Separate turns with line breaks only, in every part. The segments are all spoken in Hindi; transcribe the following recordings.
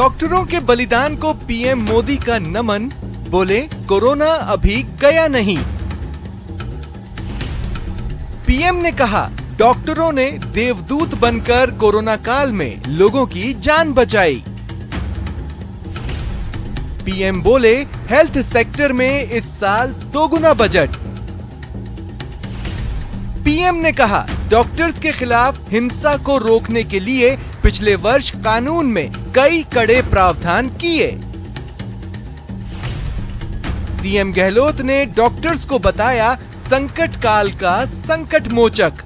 डॉक्टरों के बलिदान को पीएम मोदी का नमन, बोले कोरोना अभी गया नहीं। पीएम ने कहा डॉक्टरों ने देवदूत बनकर कोरोना काल में लोगों की जान बचाई। पीएम बोले हेल्थ सेक्टर में इस साल 2 गुना बजट। पीएम ने कहा डॉक्टर्स के खिलाफ हिंसा को रोकने के लिए पिछले वर्ष कानून में कई कड़े प्रावधान किए। सीएम गहलोत ने डॉक्टर्स को बताया संकट काल का संकट मोचक।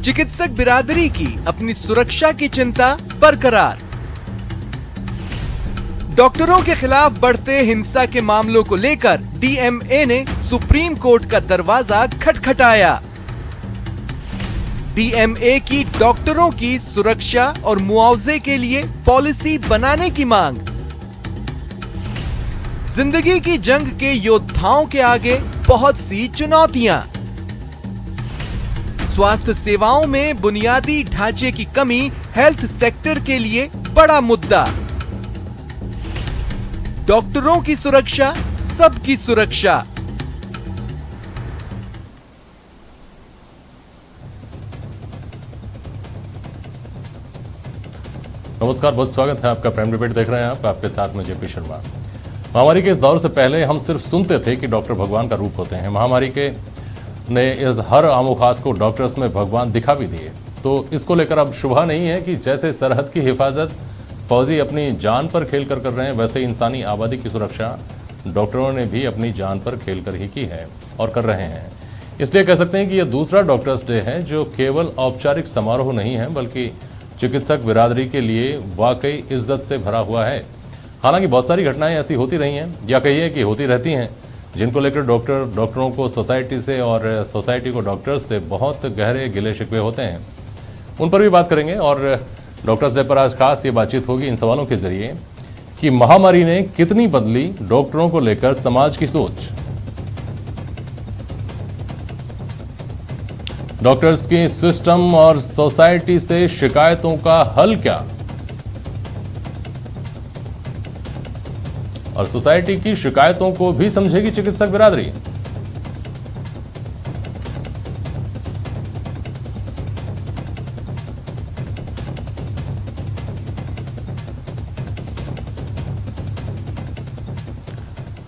चिकित्सक बिरादरी की अपनी सुरक्षा की चिंता बरकरार। डॉक्टरों के खिलाफ बढ़ते हिंसा के मामलों को लेकर डीएमए ने सुप्रीम कोर्ट का दरवाजा खटखटाया। डीएमए की डॉक्टरों की सुरक्षा और मुआवजे के लिए पॉलिसी बनाने की मांग। जिंदगी की जंग के योद्धाओं के आगे बहुत सी चुनौतियां। स्वास्थ्य सेवाओं में बुनियादी ढांचे की कमी हेल्थ सेक्टर के लिए बड़ा मुद्दा। डॉक्टरों की सुरक्षा सबकी सुरक्षा।
नमस्कार, बहुत स्वागत है आपका। प्राइम डिबेट देख रहे हैं आप, आपके साथ में जेपी शर्मा। महामारी के इस दौर से पहले हम सिर्फ सुनते थे कि डॉक्टर भगवान का रूप होते हैं। महामारी के ने इस हर आमो खास को डॉक्टर्स में भगवान दिखा भी दिए। तो इसको लेकर अब शुभा नहीं है कि जैसे सरहद की हिफाजत फौजी अपनी जान पर खेल कर रहे हैं, वैसे इंसानी आबादी की सुरक्षा डॉक्टरों ने भी अपनी जान पर खेल कर ही की है और कर रहे हैं। इसलिए कह सकते हैं कि यह दूसरा डॉक्टर्स डे है जो केवल औपचारिक समारोह नहीं है, बल्कि चिकित्सक बिरादरी के लिए वाकई इज्जत से भरा हुआ है। हालांकि बहुत सारी घटनाएं ऐसी होती रही हैं, या कहिए कि होती रहती हैं, जिनको लेकर डॉक्टरों को सोसाइटी से और सोसाइटी को डॉक्टर्स से बहुत गहरे गिले शिकवे होते हैं। उन पर भी बात करेंगे और डॉक्टर्स डे पर आज खास ये बातचीत होगी इन सवालों के जरिए कि महामारी ने कितनी बदली डॉक्टरों को लेकर समाज की सोच। डॉक्टर्स की सिस्टम और सोसाइटी से शिकायतों का हल क्या, और सोसाइटी की शिकायतों को भी समझेगी चिकित्सक बिरादरी।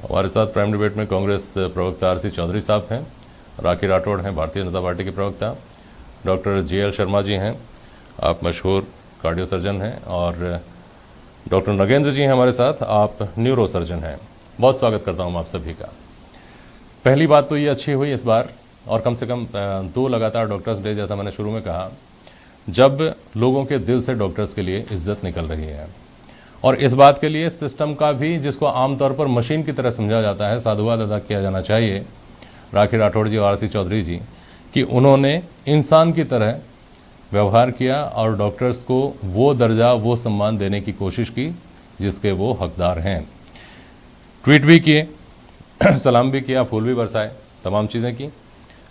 हमारे साथ प्राइम डिबेट में कांग्रेस प्रवक्ता आरसी चौधरी साहब हैं, राखी राठौड़ हैं भारतीय जनता पार्टी के प्रवक्ता, डॉक्टर जीएल शर्मा जी हैं, आप मशहूर कार्डियो सर्जन हैं, और डॉक्टर नगेंद्र जी हैं हमारे साथ, आप न्यूरो सर्जन हैं। बहुत स्वागत करता हूं आप सभी का। पहली बात तो ये अच्छी हुई इस बार, और कम से कम 2 लगातार डॉक्टर्स डे, जैसा मैंने शुरू में कहा, जब लोगों के दिल से डॉक्टर्स के लिए इज्जत निकल रही है। और इस बात के लिए सिस्टम का भी, जिसको आमतौर पर मशीन की तरह समझा जाता है, साधुवाद अदा किया जाना चाहिए राखी राठौड़ जी और आरसी चौधरी जी, कि उन्होंने इंसान की तरह व्यवहार किया और डॉक्टर्स को वो दर्जा, वो सम्मान देने की कोशिश की जिसके वो हकदार हैं। ट्वीट भी किए, सलाम भी किया, फूल भी बरसाए, तमाम चीज़ें की,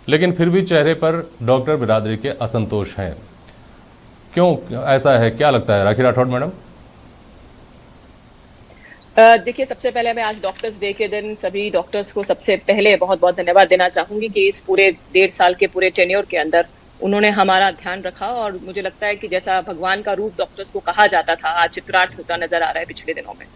लेकिन फिर भी चेहरे पर डॉक्टर बिरादरी के असंतोष है। क्यों ऐसा है, क्या लगता है राखी राठौड़ मैडम?
देखिए, सबसे पहले मैं आज डॉक्टर्स डे के दिन सभी डॉक्टर्स को सबसे पहले बहुत बहुत धन्यवाद देना चाहूंगी कि इस पूरे 1.5 साल के पूरे टेन्योर के अंदर उन्होंने हमारा ध्यान रखा। और मुझे लगता है कि जैसा भगवान का रूप डॉक्टर्स को कहा जाता था, आज चित्रार्थ होता नजर आ रहा है पिछले दिनों में।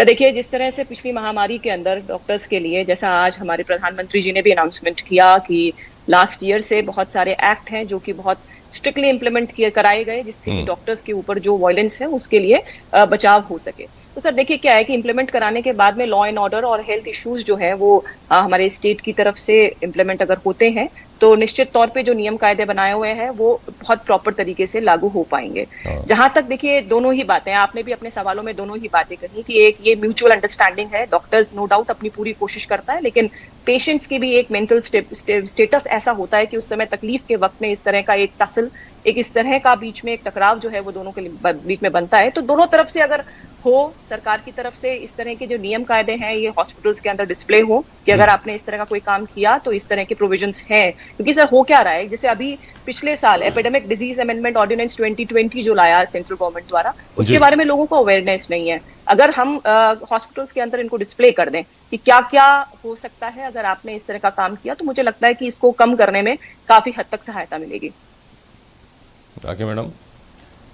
देखिए, जिस तरह से पिछली महामारी के अंदर डॉक्टर्स के लिए, जैसा आज हमारे प्रधानमंत्री जी ने भी अनाउंसमेंट किया कि लास्ट ईयर से बहुत सारे एक्ट हैं जो कि बहुत स्ट्रिक्टली इम्प्लीमेंट कराए गए, जिससे कि डॉक्टर्स के ऊपर जो वायलेंस है उसके लिए बचाव हो सके। तो सर देखिए, क्या है कि इम्प्लीमेंट कराने के बाद में लॉ एंड ऑर्डर और हेल्थ इश्यूज जो है वो हमारे स्टेट की तरफ से इम्प्लीमेंट अगर होते हैं तो निश्चित तौर पे जो नियम कायदे बनाए हुए हैं वो बहुत प्रॉपर तरीके से लागू हो पाएंगे। जहां तक देखिए, दोनों ही बातें आपने भी अपने सवालों में दोनों ही बातें कही कि एक ये म्यूचुअल अंडरस्टैंडिंग है, डॉक्टर्स नो डाउट अपनी पूरी कोशिश करता है, लेकिन पेशेंट्स की भी एक मेंटल स्टेटस ऐसा होता है कि उस समय तकलीफ के वक्त में इस तरह का एक टसल, एक इस तरह का बीच में एक टकराव जो है वो दोनों के बीच में बनता है। तो दोनों तरफ से अगर हो, सरकार की तरफ से इस तरह के जो नियम कायदे हैं ये हॉस्पिटल्स के अंदर डिस्प्ले हो कि अगर आपने इस तरह का कोई काम किया तो इस तरह के प्रोविजंस हैं। क्योंकि सर हो क्या रहा है, जैसे अभी पिछले साल एपिडेमिक डिजीज अमेंडमेंट ऑर्डिनेंस 2020 जो लाया सेंट्रल गवर्नमेंट द्वारा, उसके बारे में लोगों को अवेयरनेस नहीं है। अगर हम हॉस्पिटल्स के अंदर इनको डिस्प्ले कर दें कि क्या क्या हो सकता है अगर आपने इस तरह का काम किया, तो मुझे लगता है कि इसको कम करने में काफी हद तक सहायता मिलेगी।
राखी मैडम,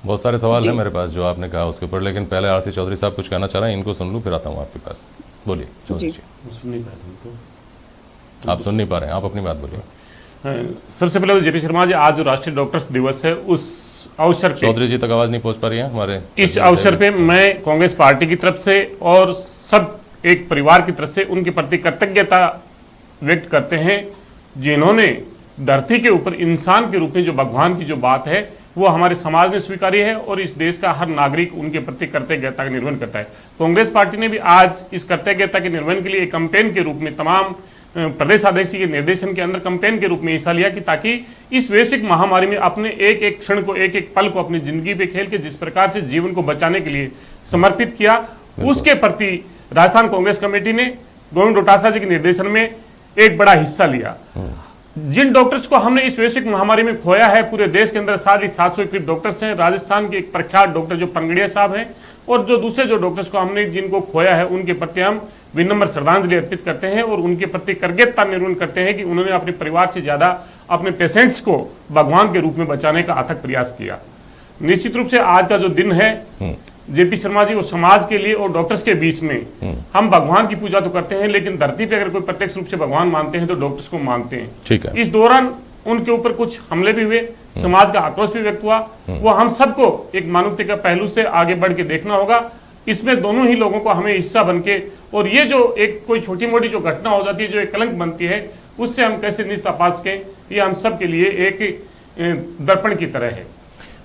बहुत सारे सवाल हैं मेरे पास जो आपने कहा उसके ऊपर, लेकिन पहले आरसी चौधरी साहब कुछ कहना चाह रहे हैं, इनको सुन लूं फिर आता हूं आपके पास। बोलिए चौधरी जी। आप सुन नहीं पा रहे हैं, आप अपनी बात बोलिए।
सबसे पहले तो जेपी शर्मा जी, आज जो राष्ट्रीय डॉक्टर्स दिवस है उस अवसर पे,
चौधरी जी तक आवाज नहीं पहुंच पा रही है हमारे,
इस अवसर पे मैं कांग्रेस पार्टी की तरफ से और सब एक परिवार की तरफ से उनके प्रति कृतज्ञता व्यक्त करते हैं, जिन्होंने धरती के ऊपर इंसान के रूप में जो भगवान की जो बात है वो हमारे समाज में स्वीकार्य है और इस देश का हर नागरिक उनके प्रति कृतज्ञता का निर्वहन करता है। कांग्रेस पार्टी ने भी आज इस कृतज्ञता के निर्वहन के लिए एक कैंपेन के रूप में तमाम प्रदेश अध्यक्ष के निर्देशन के अंदर कैंपेन के रूप में हिस्सा लिया कि ताकि इस वैश्विक महामारी में अपने एक एक क्षण को, एक एक पल को अपनी जिंदगी पे खेल के जिस प्रकार से जीवन को बचाने के लिए समर्पित किया, उसके प्रति राजस्थान कांग्रेस कमेटी ने गोविंद डोटासरा जी के निर्देशन में एक बड़ा हिस्सा लिया। जिन डॉक्टर्स को हमने इस वैश्विक महामारी में खोया है, पूरे देश के अंदर 700 करीब डॉक्टर्स हैं। राजस्थान के एक प्रख्यात डॉक्टर जो पंगड़िया साहब हैं और जो दूसरे जो डॉक्टर्स को हमने जिनको खोया है, उनके प्रति हम विनम्र श्रद्धांजलि अर्पित करते हैं और उनके प्रति कृतज्ञता निर्वहन करते हैं कि उन्होंने अपने परिवार से ज्यादा अपने पेशेंट्स को भगवान के रूप में बचाने का अथक प्रयास किया। निश्चित रूप से आज का जो दिन है जेपी शर्मा जी, वो समाज के लिए और डॉक्टर्स के बीच में हम भगवान की पूजा तो करते हैं, लेकिन धरती पे अगर कोई प्रत्यक्ष रूप से भगवान मानते हैं तो डॉक्टर्स को मानते हैं।
ठीक है।
इस दौरान उनके ऊपर कुछ हमले भी हुए, समाज का आक्रोश भी व्यक्त हुआ, वो हम सबको एक मानवता का पहलू से आगे बढ़ के देखना होगा। इसमें दोनों ही लोगों को हमें हिस्सा बन के, और ये जो एक कोई छोटी मोटी जो घटना हो जाती है, जो एक कलंक बनती है, उससे हम कैसे निस्ता पा सकें, ये हम सब के लिए एक दर्पण की तरह है।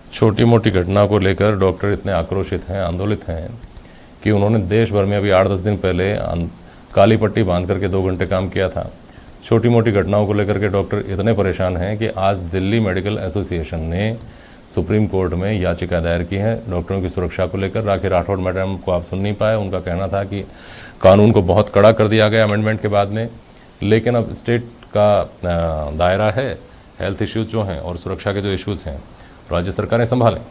छोटी मोटी घटना को लेकर डॉक्टर इतने आक्रोशित हैं, आंदोलित हैं कि उन्होंने देश भर में अभी 8-10 दिन पहले काली पट्टी बांध करके 2 घंटे काम किया था। छोटी मोटी घटनाओं को लेकर के डॉक्टर इतने परेशान हैं कि आज दिल्ली मेडिकल एसोसिएशन ने सुप्रीम कोर्ट में याचिका दायर की है डॉक्टरों की सुरक्षा को लेकर। राखी राठौड़ मैडम को आप सुन नहीं पाए, उनका कहना था कि कानून को बहुत कड़ा कर दिया गया अमेंडमेंट के बाद में, लेकिन अब स्टेट का दायरा है, हेल्थ इश्यूज जो हैं और सुरक्षा के जो इश्यूज हैं राज्य सरकारें संभालें।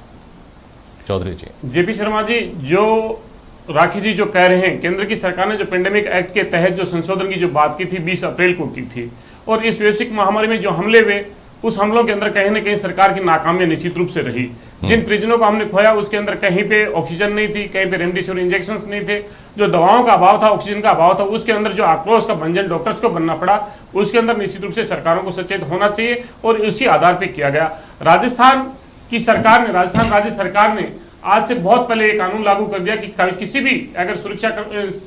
चौधरी जी।
जेपी शर्मा जी, जो राखी जी जो कह रहे हैं, केंद्र की सरकार ने जो पेंडेमिक एक्ट के तहत जो संशोधन की जो बात की थी 20 अप्रैल को की थी, और इस वैश्विक महामारी में जो हमले हुए, उस हमलों के अंदर कहीं न कहीं सरकार की नाकामी निश्चित रूप से रही। जिन परिजनों को हमने खोया उसके अंदर कहीं पे ऑक्सीजन नहीं थी, कहीं पे रेमडेसिविर इंजेक्शन नहीं थे, जो दवाओं का अभाव था, ऑक्सीजन का अभाव था, उसके अंदर जो आक्रोश का भंजन डॉक्टर्स को बनना पड़ा, उसके अंदर निश्चित रूप से सरकारों को सचेत होना चाहिए और उसी आधार पर किया गया। राजस्थान की सरकार ने, राजस्थान राज्य सरकार ने आज से बहुत पहले एक कानून लागू कर दिया कि कल किसी भी अगर सुरक्षा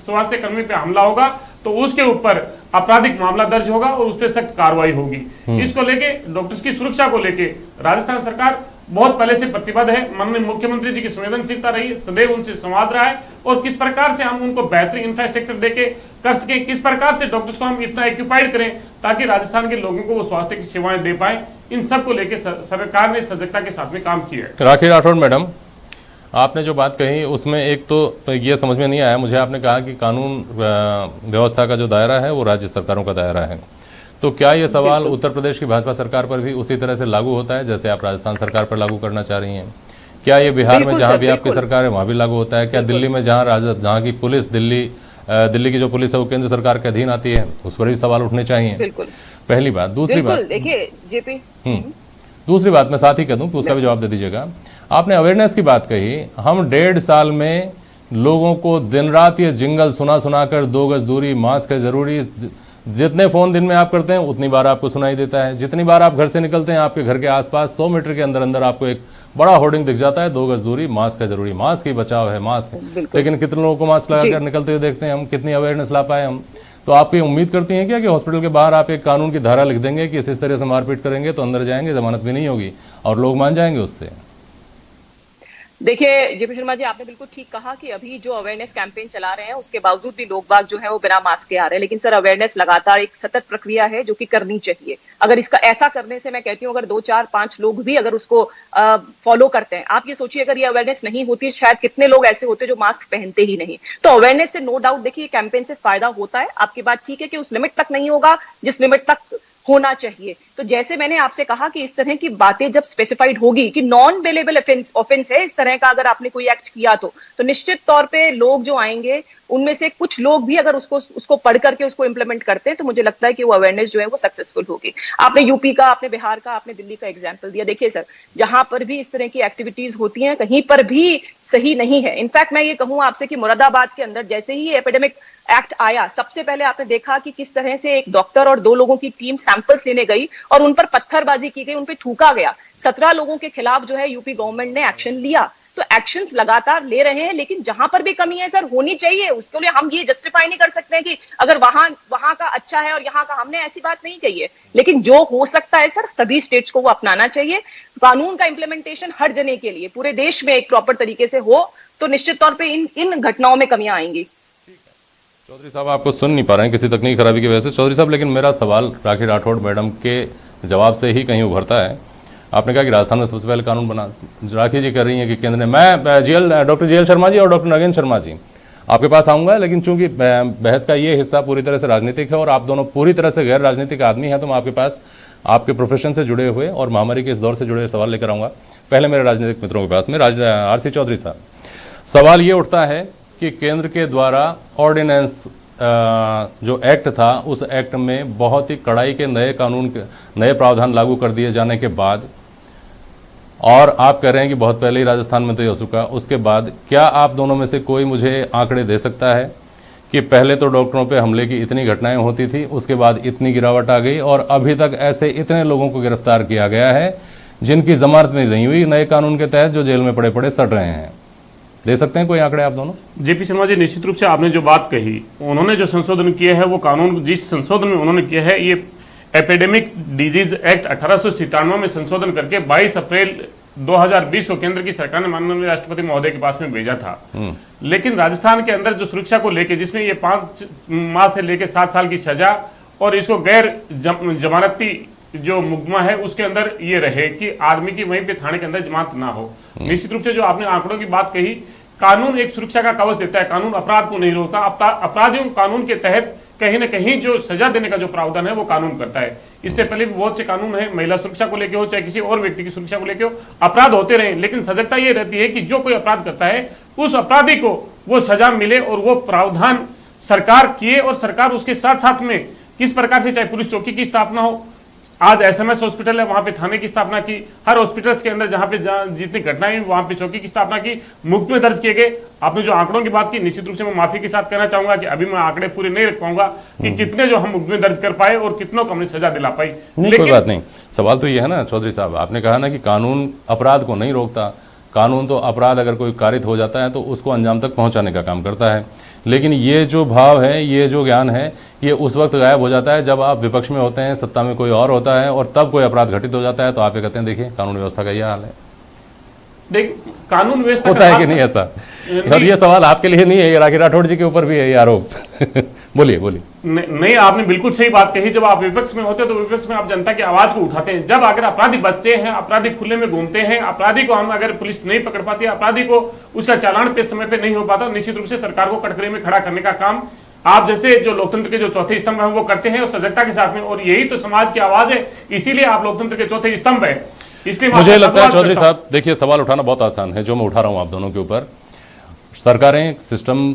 स्वास्थ्य कर्मी पे हमला होगा तो उसके ऊपर आपराधिक मामला दर्ज होगा और उस पर सख्त कार्रवाई होगी। इसको लेके, डॉक्टर्स की सुरक्षा को लेके राजस्थान सरकार बहुत पहले से प्रतिबद्ध है। माननीय मुख्यमंत्री जी की संवेदनशीलता रही, सदैव उनसे संवाद रहा है और किस प्रकार से हम उनको बेहतरीन इंफ्रास्ट्रक्चर देके कर सके, किस प्रकार से डॉक्टर्स को हम इतना एक्यूपाइड करें ताकि राजस्थान के लोगों को वो स्वास्थ्य की सेवाएं दे पाए, इन सब को लेके सरकार ने सजगता के साथ में काम किया है।
राखी राठौड़ मैडम, आपने जो बात कही उसमें एक तो ये समझ में नहीं आया मुझे, आपने कहा कि कानून व्यवस्था का जो दायरा है वो राज्य सरकारों का दायरा है, तो क्या ये सवाल उत्तर प्रदेश की भाजपा सरकार पर भी उसी तरह से लागू होता है जैसे आप राजस्थान सरकार पर लागू करना चाह रही हैं? क्या ये बिहार में जहाँ भी आपकी सरकार है वहाँ भी लागू होता है? क्या दिल्ली में जहाँ की पुलिस, दिल्ली की जो पुलिस है वो केंद्र सरकार के अधीन आती है, उस पर भी सवाल उठने चाहिए? पहली बात। दूसरी बात,
देखिए जेपी,
दूसरी बात मैं साथ ही कह दूं कि उसका भी जवाब दे दीजिएगा। आपने अवेयरनेस की बात कही, हम 1.5 साल में लोगों को दिन रात ये जिंगल सुना कर 2 गज दूरी, मास्क है जरूरी, जितने फोन दिन में आप करते हैं उतनी बार आपको सुनाई देता है। जितनी बार आप घर से निकलते हैं आपके घर के आसपास 100 मीटर के अंदर अंदर आपको एक बड़ा होर्डिंग दिख जाता है, 2 गज दूरी, मास्क है जरूरी, मास्क ही बचाव है, मास्क है। लेकिन कितने लोगों को मास्क लगाकर निकलते हुए देखते हैं हम? कितनी अवेयरनेस ला पाए हम? तो आप ये उम्मीद करती हैं क्या कि हॉस्पिटल के बाहर आप एक कानून की धारा लिख देंगे कि इस तरह से मारपीट करेंगे तो अंदर जाएंगे, जमानत भी नहीं होगी और लोग मान जाएंगे उससे?
देखिए जेपी शर्मा जी, आपने बिल्कुल ठीक कहा कि अभी जो अवेयरनेस कैंपेन चला रहे हैं उसके बावजूद भी लोग बाग जो है वो बिना मास्क के आ रहे हैं। लेकिन सर, अवेयरनेस लगातार एक सतत प्रक्रिया है जो कि करनी चाहिए। अगर इसका ऐसा करने से, मैं कहती हूँ, अगर 2 4 5 लोग भी अगर उसको फॉलो करते हैं, आप ये सोचिए अगर ये अवेयरनेस नहीं होती शायद कितने लोग ऐसे होते जो मास्क पहनते ही नहीं। तो अवेयरनेस से नो डाउट देखिए कैंपेन से फायदा होता है। आपकी बात ठीक है कि उस लिमिट तक नहीं होगा जिस लिमिट तक होना चाहिए। तो जैसे मैंने आपसे कहा कि इस तरह की बातें जब स्पेसिफाइड होगी कि नॉन बेलेबल ऑफेंस है इस तरह का, अगर आपने कोई एक्ट किया तो निश्चित तौर पे लोग जो आएंगे उनमें से कुछ लोग भी अगर उसको पढ़ करके उसको इंप्लीमेंट करते हैं तो मुझे लगता है कि वो अवेयरनेस जो है वो सक्सेसफुल होगी। आपने यूपी का, आपने बिहार का, आपने दिल्ली का एग्जाम्पल दिया। देखिए सर, जहां पर भी इस तरह की एक्टिविटीज होती हैं कहीं पर भी सही नहीं है। इनफैक्ट मैं ये कहूं आपसे कि मुरादाबाद के अंदर जैसे ही एपिडेमिक एक्ट आया, सबसे पहले आपने देखा कि किस तरह से एक डॉक्टर और 2 लोगों की टीम सैंपल्स लेने गई और उन पर पत्थरबाजी की गई, उन पर थूका गया। 17 लोगों के खिलाफ जो है यूपी गवर्नमेंट ने एक्शन लिया। तो एक्शंस लगातार ले रहे हैं, लेकिन जहां पर भी कमी है सर होनी चाहिए, उसके लिए हम ये जस्टिफाई नहीं कर सकते हैं कि अगर वहां का अच्छा है और यहाँ का, हमने ऐसी बात नहीं कही है। लेकिन जो हो सकता है सर, सभी स्टेट्स को वो अपनाना चाहिए। कानून का इंप्लीमेंटेशन हर जने के लिए पूरे देश में एक प्रॉपर तरीके से हो तो निश्चित तौर पर इन घटनाओं में कमियां आएंगी।
चौधरी साहब आपको सुन नहीं पा रहे हैं किसी तकनीकी खराबी की वजह से। चौधरी साहब, लेकिन मेरा सवाल राखी राठौड़ मैडम के जवाब से ही कहीं उभरता है। आपने कहा कि राजस्थान में सबसे पहले कानून बना, राखी जी कर रही हैं कि केंद्र ने, मैं डॉक्टर जीएल शर्मा जी और डॉक्टर नगेंद्र शर्मा जी आपके पास आऊँगा, लेकिन चूंकि बहस का ये हिस्सा पूरी तरह से राजनीतिक है और आप दोनों पूरी तरह से गैर राजनीतिक आदमी हैं, तो मैं आपके पास आपके प्रोफेशन से जुड़े हुए और महामारी के इस दौर से जुड़े हुए सवाल लेकर आऊँगा। पहले मेरे राजनीतिक मित्रों के पास में आरसी चौधरी साहब, सवाल ये उठता है कि केंद्र के द्वारा ऑर्डिनेंस जो एक्ट था, उस एक्ट में बहुत ही कड़ाई के नए कानून के नए प्रावधान लागू कर दिए जाने के बाद, और आप कह रहे हैं कि बहुत पहले ही राजस्थान में तो ये हो चुका, उसके बाद क्या आप दोनों में से कोई मुझे आंकड़े दे सकता है कि पहले तो डॉक्टरों पे हमले की इतनी घटनाएं होती थी, उसके बाद इतनी गिरावट आ गई और अभी तक ऐसे इतने लोगों को गिरफ्तार किया गया है जिनकी जमानत में नहीं हुई नए कानून के तहत, जो जेल में पड़े पड़े सड़ रहे हैं? दे सकते हैं कोई आंकड़े आप दोनों?
जेपी शर्मा जी, निश्चित रूप से आपने जो बात कही, उन्होंने जो संशोधन किया है वो कानून, जिस संशोधन में उन्होंने किया है, ये एपिडेमिक डिजीज एक्ट 1897 में संशोधन करके 22 अप्रैल 2020 को केंद्र की सरकार ने माननीय राष्ट्रपति महोदय के पास में भेजा था। लेकिन राजस्थान के अंदर जो सुरक्षा को लेके, जिसमें ये 5 माह से लेकर 7 साल की सजा और इसको गैर जमानती जो मुकदमा है उसके अंदर ये रहे कि आदमी की वहीं पे थाने के अंदर जमानत ना हो। निश्चित रूप से जो आपने आंकड़ों की बात कही, कानून एक सुरक्षा का कवच देता है, कानून अपराध को नहीं रोकता। अपराधियों को कानून के तहत कहीं ना कहीं जो सजा देने का जो प्रावधान है वो कानून करता है। इससे पहले भी बहुत से कानून है, महिला सुरक्षा को लेकर हो चाहे किसी और व्यक्ति की सुरक्षा को लेकर हो, अपराध होते रहे, लेकिन सजगता ये रहती है कि जो कोई अपराध करता है उस अपराधी को वो सजा मिले और वो प्रावधान सरकार किए और सरकार उसके साथ साथ में किस प्रकार से, चाहे पुलिस चौकी की स्थापना हो, आज एसएमएस हॉस्पिटल है वहां पे थाने की स्थापना की, हर हॉस्पिटल्स के अंदर जहां पे जितनी घटनाएं हुई वहां पे चौकी की स्थापना की, मुकदमे दर्ज किए गए। आपने जो आंकड़ों की बात की, निश्चित रूप से मैं माफी के साथ कहना चाहूंगा कि अभी मैं आंकड़े पूरे नहीं रख पाऊंगा कि कितने जो हम मुकदमे दर्ज कर पाए और कितनों को हमने सजा दिला पाई।
कोई बात नहीं, सवाल तो ये है ना चौधरी साहब, आपने कहा ना कि कानून अपराध को नहीं रोकता, कानून तो अपराध अगर कोई कारित हो जाता है तो उसको अंजाम तक पहुंचाने का काम करता है, लेकिन ये जो भाव है, ये जो ज्ञान है, ये उस वक्त गायब हो जाता है जब आप विपक्ष में होते हैं, सत्ता में कोई और होता है और तब कोई अपराध घटित हो जाता है तो आप ये कहते हैं देखिए कानून व्यवस्था का ये हाल है।
देख, कानून व्यवस्था
होता है कि नहीं ऐसा? और ये सवाल आपके लिए नहीं है, ये राखी राठौड़ जी के ऊपर भी है ये आरोप। बोलिए बोलिए।
नहीं, आपने बिल्कुल सही बात कही। जब आप विपक्ष में होते हैं तो विपक्ष में आप जनता की आवाज को उठाते हैं। जब अगर अपराधी बच्चे हैं, अपराधी खुले में घूमते हैं, अपराधी को हम अगर पुलिस नहीं पकड़ पाती, अपराधी को उसका चालान पे समय पे नहीं हो पाता, निश्चित रूप से सरकार को कटघरे में खड़ा करने का काम आप जैसे जो लोकतंत्र के जो चौथे स्तंभ है वो करते हैं और सजगता के साथ में, और यही तो समाज की आवाज है, इसीलिए आप लोकतंत्र के चौथे स्तंभ है। इसलिए
मुझे लगता है चौधरी साहब, देखिए सवाल उठाना बहुत आसान है जो मैं उठा रहा हूं आप दोनों के ऊपर। सरकारें, सिस्टम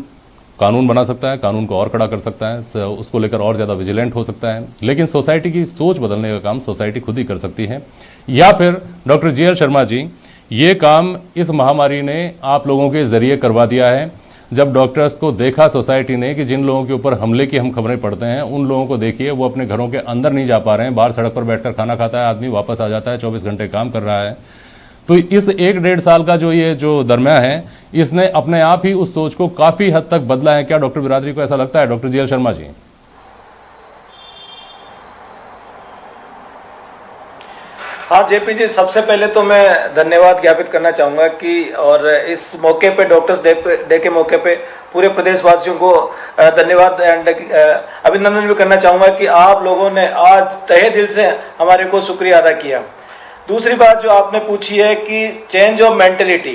कानून बना सकता है, कानून को और कड़ा कर सकता है, उसको लेकर और ज़्यादा विजिलेंट हो सकता है, लेकिन सोसाइटी की सोच बदलने का काम सोसाइटी खुद ही कर सकती है। या फिर डॉक्टर जीएल शर्मा जी, ये काम इस महामारी ने आप लोगों के जरिए करवा दिया है। जब डॉक्टर्स को देखा सोसाइटी ने कि जिन लोगों के ऊपर हमले की हम खबरें पढ़ते हैं, उन लोगों को देखिए वो अपने घरों के अंदर नहीं जा पा रहे हैं, बाहर सड़क पर बैठकर खाना खाता है आदमी, वापस आ जाता है, 24 घंटे काम कर रहा है। तो इस 1-1.5 साल का जो दरमियान है, इसने अपने आप ही उस सोच को काफ़ी हद तक बदला है। क्या डॉक्टर बिरादरी को ऐसा लगता है? Doctor GL Sharma ji.
हाँ जेपी जी, सबसे पहले तो मैं धन्यवाद ज्ञापित करना चाहूँगा कि और इस मौके पे डॉक्टर्स डे के मौके पे पूरे प्रदेशवासियों को धन्यवाद एंड अभिनंदन भी करना चाहूँगा कि आप लोगों ने आज तहे दिल से हमारे को शुक्रिया अदा किया। दूसरी बात जो आपने पूछी है कि चेंज ऑफ मेंटेलिटी,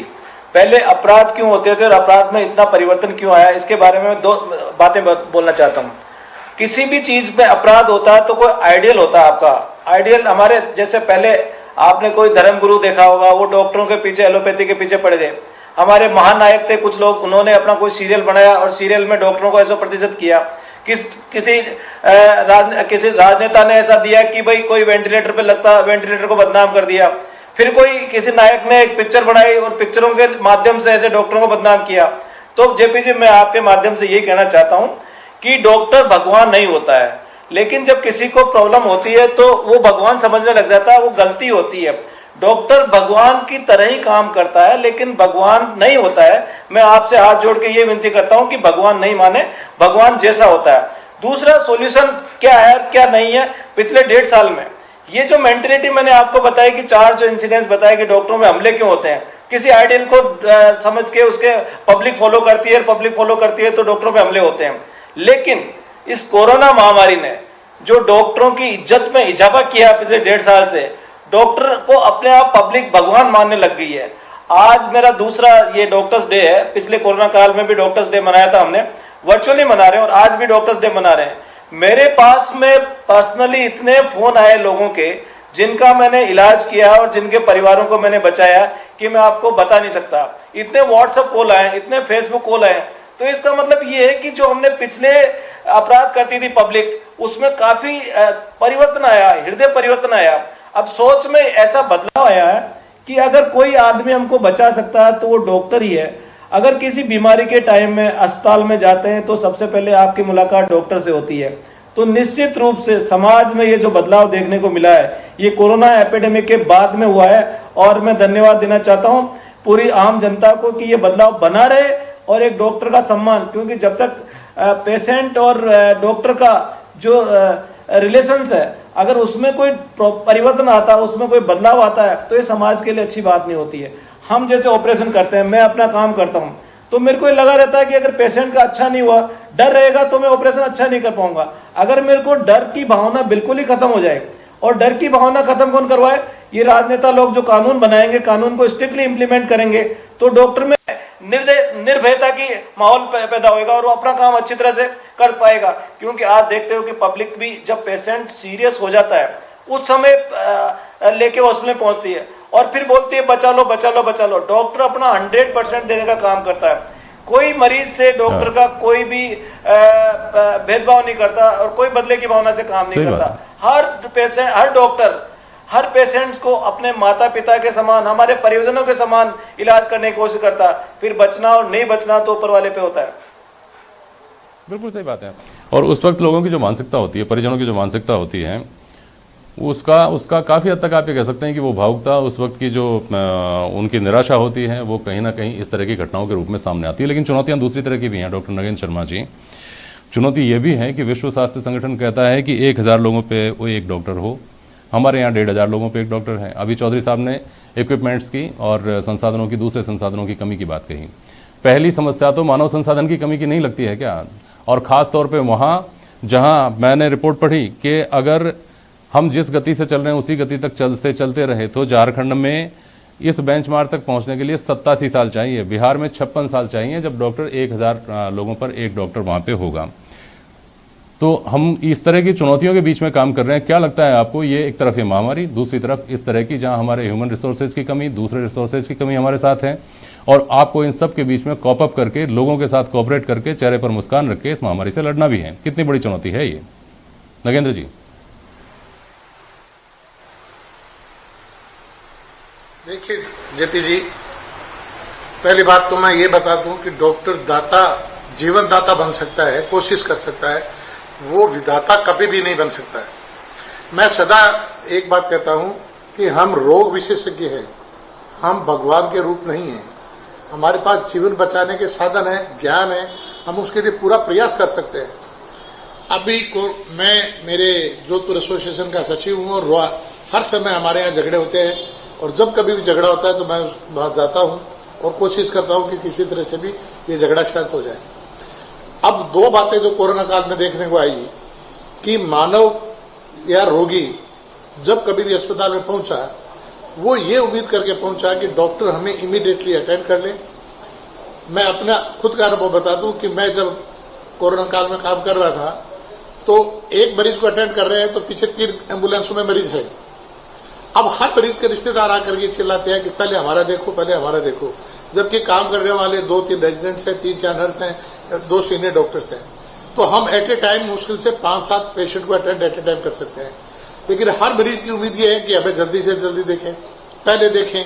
पहले अपराध क्यों होते थे और अपराध में इतना परिवर्तन क्यों आया, इसके बारे में 2 बातें बोलना चाहता हूँ। किसी भी चीज़ में अपराध होता है तो कोई आइडियल होता है आपका। आइडियल हमारे जैसे पहले आपने कोई धर्मगुरु देखा होगा, वो डॉक्टरों के पीछे एलोपैथी के पीछे पड़ गए। हमारे महानायक थे कुछ लोग, उन्होंने अपना कोई सीरियल बनाया और सीरियल में डॉक्टरों को ऐसा प्रतिशत किया। किसी राजनेता ने ऐसा दिया कि भाई कोई वेंटिलेटर पे लगता, वेंटिलेटर को बदनाम कर दिया। फिर कोई किसी नायक ने एक पिक्चर बनाई और पिक्चरों के माध्यम से ऐसे डॉक्टरों को बदनाम किया। तो जेपी जी, मैं आपके माध्यम से यही कहना चाहता हूँ कि डॉक्टर भगवान नहीं होता है, लेकिन जब किसी को प्रॉब्लम होती है तो वो भगवान समझने लग जाता है, वो गलती होती है। डॉक्टर भगवान की तरह ही काम करता है, लेकिन भगवान नहीं होता है। मैं आपसे हाथ जोड़ के ये विनती करता हूं कि भगवान नहीं माने, भगवान जैसा होता है। दूसरा सोल्यूशन क्या है क्या नहीं है, पिछले 1.5 साल में ये जो मेंटेलिटी मैंने आपको बताई कि 4 जो इंसिडेंट्स बताए कि डॉक्टरों में हमले क्यों होते हैं, किसी आइडियल को समझ के उसके पब्लिक फॉलो करती है, पब्लिक फॉलो करती है तो डॉक्टरों पे हमले होते हैं। लेकिन इस कोरोना महामारी ने जो डॉक्टरों की इज्जत में इजाफा किया पिछले 1.5 साल से, डॉक्टर को अपने आप पब्लिक भगवान मानने लग गई है। आज मेरा दूसरा ये डॉक्टर्स डे है। पिछले कोरोना काल में भी डॉक्टर्स डे मनाया था हमने, वर्चुअली मना रहे हैं और आज भी डॉक्टर्स डे मना रहे हैं। मेरे पास में पर्सनली इतने फोन आए लोगों के जिनका मैंने इलाज किया और जिनके परिवारों को मैंने बचाया कि मैं आपको बता नहीं सकता। इतने व्हाट्सएप कॉल आए, इतने फेसबुक कॉल आए। तो इसका मतलब ये है कि जो हमने पिछले अपराध करती थी पब्लिक, उसमें काफी परिवर्तन आया, हृदय परिवर्तन आया। अब सोच में ऐसा बदलाव आया है कि अगर कोई आदमी हमको बचा सकता है तो वो डॉक्टर ही है। अगर किसी बीमारी के टाइम में अस्पताल में जाते हैं तो सबसे पहले आपकी मुलाकात डॉक्टर से होती है। तो निश्चित रूप से समाज में ये जो बदलाव देखने को मिला है, ये कोरोना एपिडेमिक के बाद में हुआ है। और मैं धन्यवाद देना चाहता हूँ पूरी आम जनता को कि ये बदलाव बना रहे और एक डॉक्टर का सम्मान, क्योंकि जब तक पेशेंट और डॉक्टर का जो रिलेशंस है, अगर उसमें कोई परिवर्तन आता है, उसमें कोई बदलाव आता है तो ये समाज के लिए अच्छी बात नहीं होती है। हम जैसे ऑपरेशन करते हैं, मैं अपना काम करता हूँ तो मेरे को ये लगा रहता है कि अगर पेशेंट का अच्छा नहीं हुआ, डर रहेगा तो मैं ऑपरेशन अच्छा नहीं कर पाऊंगा। अगर मेरे को डर की भावना बिल्कुल ही खत्म हो जाए, और डर की भावना खत्म कौन करवाए, ये राजनेता लोग जो कानून बनाएंगे, कानून को स्ट्रिक्टली इंप्लीमेंट करेंगे, तो डॉक्टर में निर्भयता की माहौल पैदा होगा और वो अपना काम अच्छी तरह से कर पाएगा। क्योंकि आप देखते हो कि पब्लिक भी जब पेशेंट सीरियस हो जाता है उस समय लेके हॉस्पिटल में पहुंचती है और फिर बोलती है बचा लो बचा लो बचा लो। डॉक्टर अपना 100% देने का काम करता है। कोई मरीज से डॉक्टर का कोई भी भेदभाव नहीं करता और कोई बदले की भावना से काम नहीं करता। हर डॉक्टर हर पेशेंट्स को अपने माता पिता के समान, हमारे परिजनों के समान इलाज करने की कोशिश करता। फिर बचना और नहीं बचना तो ऊपर वाले पे होता है।
बिल्कुल सही बात है। और उस वक्त लोगों की जो मानसिकता होती है, परिजनों की जो मानसिकता होती है, उसका काफ़ी हद तक आप ये कह सकते हैं कि वो भावुकता, उस वक्त की जो उनकी निराशा होती है, वो कहीं ना कहीं इस तरह की घटनाओं के रूप में सामने आती है। लेकिन चुनौतियाँ दूसरी तरह की भी हैं डॉक्टर नगेंद्र शर्मा जी। चुनौती ये भी है कि विश्व स्वास्थ्य संगठन कहता है कि 1000 लोगों पे वो एक डॉक्टर हो, हमारे यहाँ 1500 लोगों पे एक डॉक्टर है। अभी चौधरी साहब ने इक्विपमेंट्स की और संसाधनों की, दूसरे संसाधनों की कमी की बात कही। पहली समस्या तो मानव संसाधन की कमी की नहीं लगती है क्या? और ख़ास तौर पे वहाँ जहाँ मैंने रिपोर्ट पढ़ी कि अगर हम जिस गति से चल रहे हैं उसी गति तक चलते रहे तो झारखंड में इस बेंचमार्क तक पहुँचने के लिए 87 साल चाहिए, बिहार में 56 साल चाहिए, जब डॉक्टर 1000 लोगों पर एक डॉक्टर वहाँ पे होगा। तो हम इस तरह की चुनौतियों के बीच में काम कर रहे हैं। क्या लगता है आपको, ये एक तरफ ये महामारी, दूसरी तरफ इस तरह की जहां हमारे ह्यूमन रिसोर्सेज की कमी, दूसरे रिसोर्सेज की कमी हमारे साथ है, और आपको इन सब के बीच में कॉप अप करके, लोगों के साथ कोऑपरेट करके, चेहरे पर मुस्कान रख के इस महामारी से लड़ना भी है। कितनी बड़ी चुनौती है ये, नगेंद्र जी?
देखिए जेपी जी, पहली बात तो मैं ये बता दूं कि डॉक्टर दाता, जीवन दाता बन सकता है, कोशिश कर सकता है, वो विधाता कभी भी नहीं बन सकता है। मैं सदा एक बात कहता हूं कि हम रोग विशेषज्ञ हैं, हम भगवान के रूप नहीं हैं। हमारे पास जीवन बचाने के साधन है, ज्ञान है, हम उसके लिए पूरा प्रयास कर सकते हैं। अभी को मैं मेरे जोधपुर एसोसिएशन का सचिव हूँ और हर समय हमारे यहाँ झगड़े होते हैं और जब कभी भी झगड़ा होता है तो मैं वहाँ जाता हूँ और कोशिश करता हूँ कि किसी तरह से भी ये झगड़ा शांत हो जाए। अब दो बातें जो कोरोना काल में देखने को आई कि मानव या रोगी जब कभी भी अस्पताल में पहुंचा वो ये उम्मीद करके पहुंचा कि डॉक्टर हमें इमीडिएटली अटेंड कर ले। मैं अपना खुद का अनुभव बता दूं कि मैं जब कोरोना काल में काम कर रहा था तो एक मरीज को अटेंड कर रहे हैं तो पीछे 3 एम्बुलेंसों में मरीज है। अब हर मरीज के रिश्तेदार आकर के चिल्लाते हैं कि पहले हमारा देखो, पहले हमारा देखो, जबकि काम करने वाले 2-3 रेजिडेंट्स हैं, 3-4 नर्स हैं, 2 सीनियर डॉक्टर्स हैं। तो हम एट ए टाइम मुश्किल से 5-7 पेशेंट को अटेंड एट ए टाइम कर सकते हैं। लेकिन हर मरीज की उम्मीद ये है कि हमें जल्दी से जल्दी देखें, पहले देखें।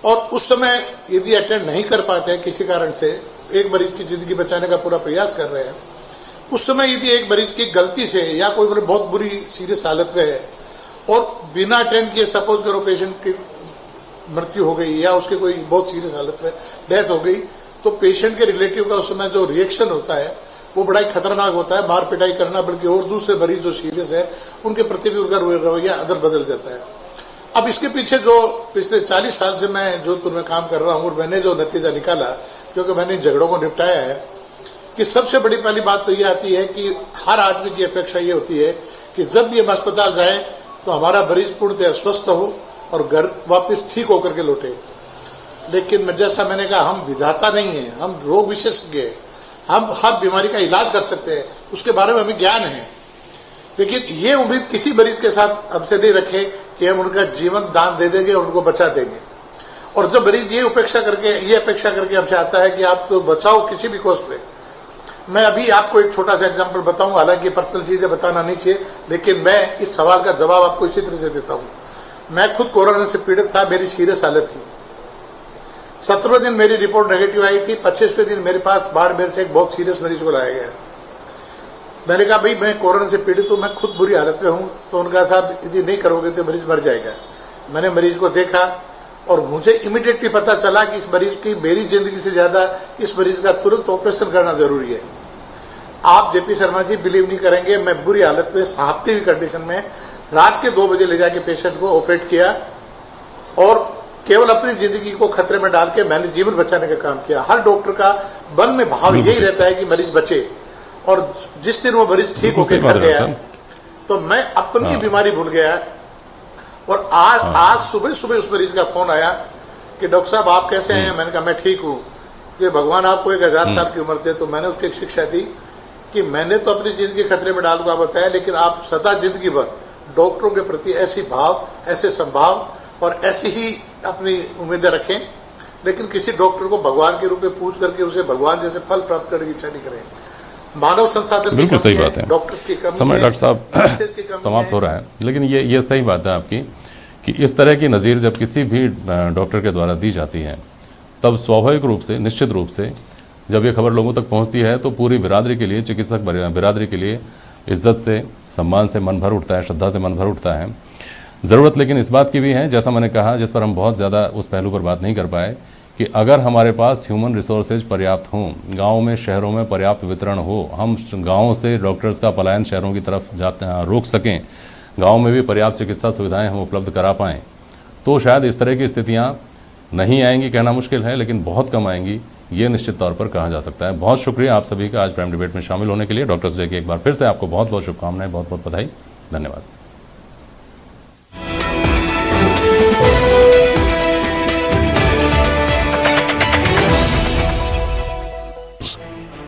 और उस समय यदि अटेंड नहीं कर पाते हैं किसी कारण से, एक मरीज की जिंदगी बचाने का पूरा प्रयास कर रहे हैं, उस समय यदि एक मरीज की गलती से या कोई बहुत बुरी सीरियस हालत में है और बिना अटेंड किए सपोज करो पेशेंट की मृत्यु हो गई या उसके कोई बहुत सीरियस हालत में डेथ हो गई, तो पेशेंट के रिलेटिव का उस समय जो रिएक्शन होता है वो बड़ा ही खतरनाक होता है, मार पिटाई करना, बल्कि और दूसरे मरीज जो सीरियस है उनके प्रति भी उनका रवैया अदल बदल जाता है। अब इसके पीछे जो पिछले 40 साल से मैं जोधपुर में काम कर रहा हूँ और मैंने जो नतीजा निकाला, क्योंकि मैंने इन झगड़ों को निपटाया है, कि सबसे बड़ी पहली बात तो ये आती है कि हर आदमी की अपेक्षा ये होती है कि जब भी हम अस्पताल जाएं तो हमारा मरीज पूर्णतः स्वस्थ हो और घर वापस ठीक होकर के लौटे। लेकिन जैसा मैंने कहा, हम विधाता नहीं है, हम रोग विशेषज्ञ हैं, हम हर बीमारी का इलाज कर सकते हैं, उसके बारे में हमें ज्ञान है। लेकिन ये उम्मीद किसी मरीज के साथ हमसे नहीं रखे कि हम उनका जीवन दान दे देंगे और उनको बचा देंगे। और जब मरीज ये अपेक्षा करके हमसे आता है कि आप तो बचाओ किसी भी कॉस्ट पे। मैं अभी आपको एक छोटा सा एग्जांपल बताऊं, हालांकि पर्सनल चीजें बताना नहीं चाहिए, लेकिन मैं इस सवाल का जवाब आपको इसी तरह से देता हूं। मैं खुद कोरोना से पीड़ित था, मेरी सीरियस हालत थी। 17वें दिन मेरी रिपोर्ट नेगेटिव आई थी, 25वें दिन मेरे पास बाड़मेर से एक बहुत सीरियस मरीज को लाया गया। मैंने कहा भाई मैं कोरोना से पीड़ित हूँ, मैं खुद बुरी हालत में हूँ। तो उनका साहब यदि नहीं करोगे तो मरीज मर जाएगा। मैंने मरीज को देखा और मुझे इमीडिएटली पता चला कि इस मरीज की मेरी जिंदगी से ज्यादा इस मरीज का तुरंत ऑपरेशन करना जरूरी है। आप जेपी शर्मा जी बिलीव नहीं करेंगे, मैं बुरी हालत में सांपती हुई कंडीशन में रात के 2 बजे ले जाके पेशेंट को ऑपरेट किया और केवल अपनी जिंदगी को खतरे में डाल के मैंने जीवन बचाने का काम किया। हर डॉक्टर का मन में भाव यही रहता है कि मरीज बचे। और जिस दिन वो मरीज ठीक होकर घर गया तो मैं अपनी बीमारी भूल गया। और आज सुबह उस मरीज का फोन आया कि डॉक्टर साहब आप कैसे हैं। मैंने कहा मैं ठीक हूँ, कि भगवान आपको 1000 साल की उम्र दे। तो मैंने उसको एक शिक्षा दी कि मैंने तो अपनी जिंदगी खतरे में डाल को बताया, लेकिन आप सदा जिंदगी भर डॉक्टरों के प्रति ऐसी भाव, ऐसे संभाव और ऐसी ही अपनी उम्मीदें रखें, लेकिन किसी डॉक्टर को भगवान के रूप में पूछ करके उसे भगवान जैसे फल प्राप्त करने की इच्छा नहीं करें। मानव संसाधन
बिल्कुल सही बात है,
डॉक्टर्स की कमी,
समय डॉक्टर साहब समाप्त हो रहा है। लेकिन ये सही बात है आपकी कि इस तरह की नज़ीर जब किसी भी डॉक्टर के द्वारा दी जाती है तब स्वाभाविक रूप से, निश्चित रूप से जब ये खबर लोगों तक पहुंचती है तो पूरी बिरादरी के लिए, चिकित्सक बिरादरी के लिए इज्जत से, सम्मान से मन भर उठता है, श्रद्धा से मन भर उठता है। ज़रूरत लेकिन इस बात की भी है, जैसा मैंने कहा, जिस पर हम बहुत ज़्यादा उस पहलू पर बात नहीं कर पाए, कि अगर हमारे पास ह्यूमन रिसोर्सेज पर्याप्त हों, गाँव में, शहरों में पर्याप्त वितरण हो, हम गाँव से डॉक्टर्स का पलायन शहरों की तरफ रोक सकें, गाँव में भी पर्याप्त चिकित्सा सुविधाएँ हम उपलब्ध करा पाएँ, तो शायद इस तरह की स्थितियाँ नहीं आएंगी, कहना मुश्किल है, लेकिन बहुत कम आएंगी, ये निश्चित तौर पर कहा जा सकता है। बहुत शुक्रिया आप सभी का आज प्राइम डिबेट में शामिल होने के लिए। डॉक्टर्स डे की एक बार फिर से आपको बहुत बहुत शुभकामनाएं, बहुत बहुत बधाई, धन्यवाद।